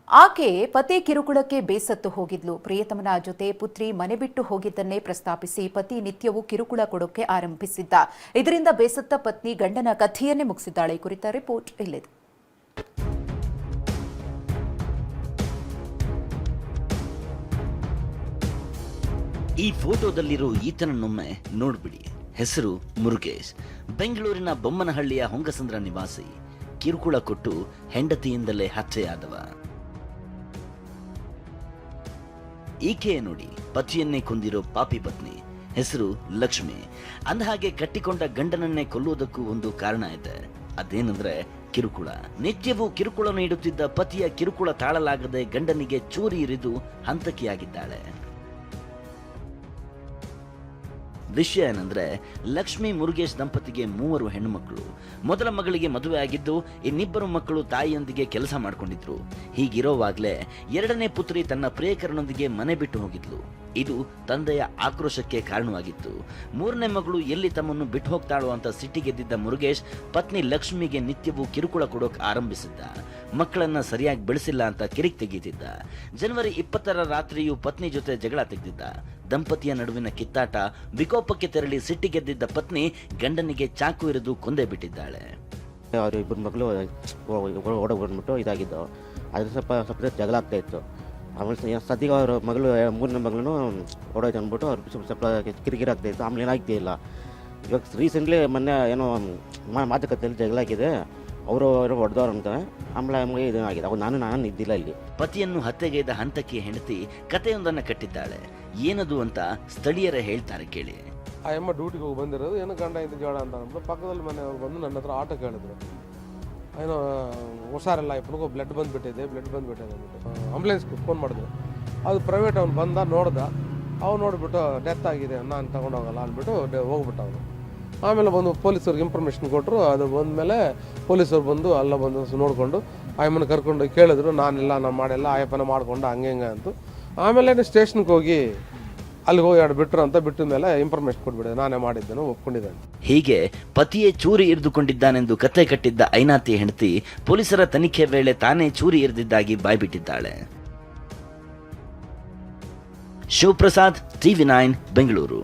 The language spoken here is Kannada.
ಆಕೆ ಪತಿ ಕಿರುಕುಳಕ್ಕೆ ಬೇಸತ್ತು ಹೋಗಿದ್ಲು. ಪ್ರಿಯತಮನ ಜೊತೆ ಪುತ್ರಿ ಮನೆ ಬಿಟ್ಟು ಹೋಗಿದ್ದನ್ನೇ ಪ್ರಸ್ತಾಪಿಸಿ ಪತಿ ನಿತ್ಯವೂ ಕಿರುಕುಳ ಕೊಡೋಕೆ ಆರಂಭಿಸಿದ್ದ. ಇದರಿಂದ ಬೇಸತ್ತ ಪತ್ನಿ ಗಂಡನ ಕಥೆಯನ್ನೇ ಮುಗಿಸಿದ್ದಾಳೆ. ಕುರಿತ ರಿಪೋರ್ಟ್ ಇಲ್ಲಿದೆ. ಈ ಫೋಟೋದಲ್ಲಿರೋ ಈತನನ್ನೊಮ್ಮೆ ನೋಡ್ಬಿಡಿ. ಹೆಸರು ಮುರುಗೇಶ್. ಬೆಂಗಳೂರಿನ ಬೊಮ್ಮನಹಳ್ಳಿಯ ಹೊಂಗಸಂದ್ರ ನಿವಾಸಿ. ಕಿರುಕುಳ ಕೊಟ್ಟು ಹೆಂಡತಿಯಿಂದಲೇ ಹತ್ಯೆಯಾದವ. ಈಕೆ ನೋಡಿ, ಪತಿಯನ್ನೇ ಕೊಂದಿರೋ ಪಾಪಿ ಪತ್ನಿ. ಹೆಸರು ಲಕ್ಷ್ಮಿ. ಅಂದಹಾಗೆ ಕಟ್ಟಿಕೊಂಡ ಗಂಡನನ್ನೇ ಕೊಲ್ಲುವುದಕ್ಕೂ ಒಂದು ಕಾರಣ ಇದೆ. ಅದೇನಂದ್ರೆ ಕಿರುಕುಳ. ನಿತ್ಯವೂ ಕಿರುಕುಳ ನೀಡುತ್ತಿದ್ದ ಪತಿಯ ಕಿರುಕುಳ ತಾಳಲಾಗದೆ ಗಂಡನಿಗೆ ಚೂರಿ ಇರಿದು ಹಂತಕಿಯಾಗಿದ್ದಾಳೆ. ವಿಷಯ ಏನಂದ್ರೆ, ಲಕ್ಷ್ಮಿ ಮುರುಗೇಶ್ ದಂಪತಿಗೆ 3 ಹೆಣ್ಣು ಮಕ್ಕಳು. ಮೊದಲ ಮಗಳಿಗೆ ಮದುವೆ ಆಗಿದ್ದು, ಇನ್ನಿಬ್ಬರು ಮಕ್ಕಳು ತಾಯಿಯೊಂದಿಗೆ ಕೆಲಸ ಮಾಡಿಕೊಂಡಿದ್ರು. ಹೀಗಿರೋವಾಗ್ಲೇ 2ನೇ ಪುತ್ರಿ ತನ್ನ ಪ್ರಿಯಕರನೊಂದಿಗೆ ಮನೆ ಬಿಟ್ಟು ಹೋಗಿದ್ಲು. ಇದು ತಂದೆಯ ಆಕ್ರೋಶಕ್ಕೆ ಕಾರಣವಾಗಿತ್ತು. 3ನೇ ಮಗಳು ಎಲ್ಲಿ ತಮ್ಮನ್ನು ಬಿಟ್ಟು ಹೋಗ್ತಾಳೋ ಅಂತ ಸಿಟ್ಟಿಗೆದ್ದಿದ್ದ ಮುರುಗೇಶ್ ಪತ್ನಿ ಲಕ್ಷ್ಮಿಗೆ ನಿತ್ಯವೂ ಕಿರುಕುಳ ಕೊಡೋಕೆ ಆರಂಭಿಸಿದ್ದ. ಮಕ್ಕಳನ್ನ ಸರಿಯಾಗಿ ಬೆಳೆಸಿಲ್ಲ ಅಂತ ಕಿರಿಕ್ ತೆಗೀತಿದ್ದ. ಜನವರಿ 20ರ ರಾತ್ರಿಯೂ ಪತ್ನಿ ಜೊತೆ ಜಗಳ ತೆಗೆದಿದ್ದ. ದಂಪತಿಯ ನಡುವಿನ ಕಿತ್ತಾಟ ವಿಕೋಪಕ್ಕೆ ತೆರಳಿ ಸಿಟ್ಟಿಗೆದ್ದಿದ್ದ ಪತ್ನಿ ಗಂಡನಿಗೆ ಚಾಕು ಇರಿದು ಕೊಂದೇ ಬಿಟ್ಟಿದ್ದಾಳೆ. ಅವರು ಇಬ್ಬರು ಮಕ್ಕಳು ಓಡೋಗಿ ಬಂದ್ಬಿಟ್ಟು ಇದಾಗಿದ್ದು. ಅದ್ರ ಸ್ವಲ್ಪ ಜಗಳ ಆಗ್ತಾ ಇತ್ತು. ಆಮೇಲೆ ಸದ್ಯಗೆ ಅವ್ರ ಮಗಳು 3ನೇ ಮಗಳೂ ಓಡೋಯ್ತು ಅಂದ್ಬಿಟ್ಟು ಅವ್ರು ಸ್ವಲ್ಪ ಕಿರಿಕಿರಿ ಆಗ್ತಾ ಇತ್ತು. ಆಮೇಲೆ ಏನಾಗ್ತಿಲ್ಲ. ಇವಾಗ ರೀಸೆಂಟ್ಲಿ ಮೊನ್ನೆ ಏನೋ ಮಾತುಕತೆಯಲ್ಲಿ ಜಗಳ ಆಗಿದೆ. ಅವರು ಹೊಡೆದವ್ರು ಅಂತ. ಆಮೇಲೆ ಇದೇನಾಗಿದೆ. ಅವಾಗ ನಾನು ಇದ್ದಿಲ್ಲ ಇಲ್ಲಿ. ಪತಿಯನ್ನು ಹತ್ಯೆಗೈದ ಹಂತಕಿ ಹೆಂಡತಿ ಕಥೆಯೊಂದನ್ನು ಕಟ್ಟಿದ್ದಾಳೆ. ಏನದು ಅಂತ ಸ್ಥಳೀಯರೇ ಹೇಳ್ತಾರೆ, ಕೇಳಿ. ಆ ಅಮ್ಮ ಡ್ಯೂಟಿಗೆ ಹೋಗಿ ಬಂದಿರೋದು, ಏನೋ ಗಂಡ ಇಂದ ಜೋಳ ಅಂತ ಅಂದ್ಬಿಟ್ಟು ಪಕ್ಕದಲ್ಲಿ ಮನೆಯವ್ರು ಬಂದು ನನ್ನ ಹತ್ರ ಆಟೋ ಕೇಳಿದ್ರು. ಏನೋ ಹುಷಾರಿಲ್ಲ, ಇಬ್ಬನಿಗೂ ಬ್ಲಡ್ ಬಂದುಬಿಟ್ಟಿದೆ ಅಂದ್ಬಿಟ್ಟು ಆಂಬುಲೆನ್ಸ್ಗೆ ಫೋನ್ ಮಾಡಿದ್ರು. ಅದು ಪ್ರೈವೇಟ್ ಅವ್ನು ಬಂದ, ನೋಡ್ದ. ಅವ್ನು ನೋಡಿಬಿಟ್ಟು ಡೆತ್ ಆಗಿದೆ, ನಾನು ತಗೊಂಡೋಗಲ್ಲ ಅಂದ್ಬಿಟ್ಟು ಹೋಗ್ಬಿಟ್ಟು ಅವನು. ಆಮೇಲೆ ಬಂದು ಪೊಲೀಸವ್ರಿಗೆ ಇನ್ಫಾರ್ಮೇಷನ್ ಕೊಟ್ಟರು. ಅದು ಬಂದಮೇಲೆ ಪೊಲೀಸವ್ರು ಬಂದು ಎಲ್ಲ ಬಂದು ನೋಡಿಕೊಂಡು ಆಯಮ್ಮನ ಕರ್ಕೊಂಡು ಕೇಳಿದ್ರು. ನಾನು ಮಾಡಿಲ್ಲ, ಆಯಪ್ಪನ ಮಾಡಿಕೊಂಡು ಹಂಗೆ ಅಂತು. ಆಮೇಲೆ ಸ್ಟೇಷನ್ಗೆ ಹೋಗಿ ಅಲ್ಲಿಗೆ ಹೋಗಿ ಬಿಟ್ಟರು ಅಂತ ಬಿಟ್ಟ ಮೇಲೆ ಇನ್ಫಾರ್ಮೇಷನ್ ಕೊಟ್ಬಿಟ್ಟಿದೆ, ನಾನೇ ಮಾಡಿದ್ದೇನೆ, ಒಪ್ಕೊಂಡಿದ್ದೇನೆ. ಹೀಗೆ ಪತಿಯೇ ಚೂರಿ ಇರಿದುಕೊಂಡಿದ್ದಾನೆಂದು ಕತೆ ಕಟ್ಟಿದ್ದ ಐನಾತಿ ಹೆಂಡತಿ ಪೊಲೀಸರ ತನಿಖೆ ವೇಳೆ ತಾನೇ ಚೂರಿ ಇರಿದಿದ್ದಾಗಿ ಬಾಯ್ಬಿಟ್ಟಿದ್ದಾಳೆ. ಶಿವಪ್ರಸಾದ್, TV9 ಬೆಂಗಳೂರು.